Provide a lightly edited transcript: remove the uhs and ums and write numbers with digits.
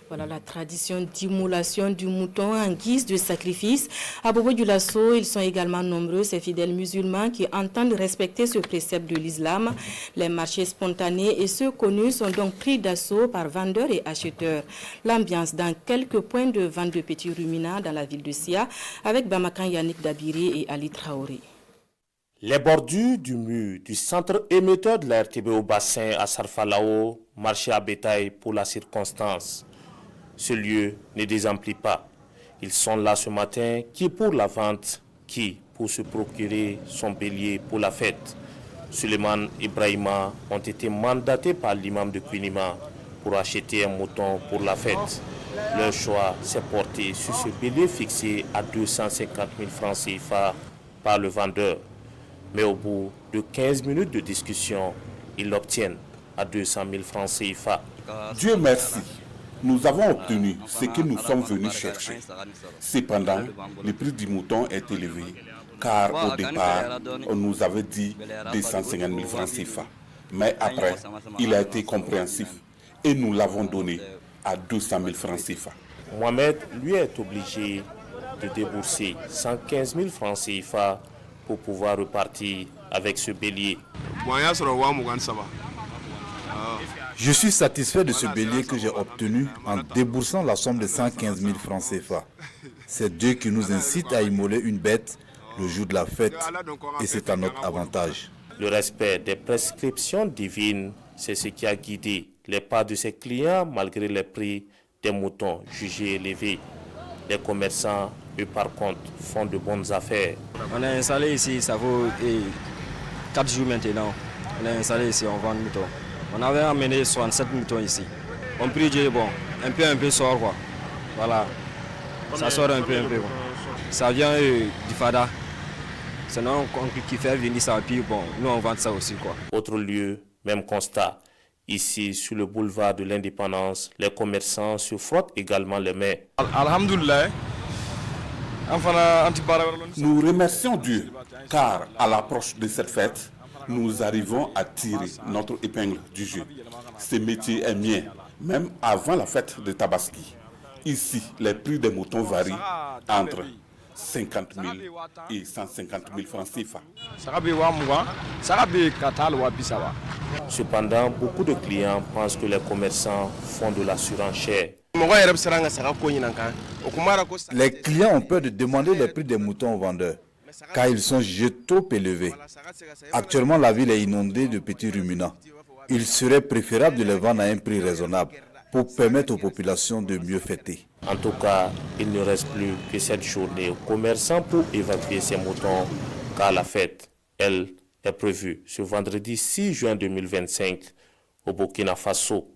Voilà la tradition d'immolation du mouton en guise de sacrifice. À Bobo-Dioulasso, ils sont également nombreux, ces fidèles musulmans qui entendent respecter ce précepte de l'islam. Les marchés spontanés et ceux connus sont donc pris d'assaut par vendeurs et acheteurs. L'ambiance dans quelques points de vente de petits ruminants dans la ville de Sia avec Bamakan Yannick Dabiri et Ali Traoré. Les bordures du mur du centre émetteur de la RTB au bassin à Sarfalao, marché à bétail pour la circonstance. Ce lieu ne désemplit pas. Ils sont là ce matin, qui pour la vente, qui pour se procurer son bélier pour la fête. Suleiman et Ibrahima ont été mandatés par l'imam de Kunima pour acheter un mouton pour la fête. Leur choix s'est porté sur ce bélier fixé à 250 000 francs CFA par le vendeur. Mais au bout de 15 minutes de discussion, ils l'obtiennent à 200 000 francs CFA. Dieu merci, nous avons obtenu ce que nous sommes venus chercher. Cependant, le prix du mouton est élevé, car au départ, on nous avait dit 250 000 francs CFA. Mais après, il a été compréhensif et nous l'avons donné à 200 000 francs CFA. Mohamed, lui, est obligé de débourser 115 000 francs CFA pour pouvoir repartir avec ce bélier. Je suis satisfait de ce bélier que j'ai obtenu en déboursant la somme de 115 000 francs CFA. C'est Dieu qui nous incite à immoler une bête le jour de la fête et c'est à notre avantage. Le respect des prescriptions divines, c'est ce qui a guidé les pas de ses clients malgré les prix des moutons jugés élevés. Les commerçants, eux par contre, font de bonnes affaires. On est installé ici, ça vaut 4 jours maintenant. On est installé ici, on vend des moutons. On avait amené 67 moutons ici. On prie Dieu, bon, un peu sort quoi. Voilà, ça sort un peu quoi. Ça vient du Fada. C'est nous qui fait venir ça, puis bon, nous on vend ça aussi quoi. Autre lieu, même constat. Ici, sur le boulevard de l'Indépendance, les commerçants se frottent également les mains. Alhamdoulilah. Nous remercions Dieu, car à l'approche de cette fête, nous arrivons à tirer notre épingle du jeu. Ce métier est mien, même avant la fête de Tabaski. Ici, les prix des moutons varient entre 50 000 et 150 000 francs CFA. Cependant, beaucoup de clients pensent que les commerçants font de la surenchère. Les clients ont peur de demander les prix des moutons aux vendeurs, car ils sont jugés trop élevés. Actuellement, la ville est inondée de petits ruminants. Il serait préférable de les vendre à un prix raisonnable pour permettre aux populations de mieux fêter. En tout cas, il ne reste plus que cette journée aux commerçants pour évacuer ces moutons, car la fête, elle, est prévue ce vendredi 6 juin 2025 au Burkina Faso.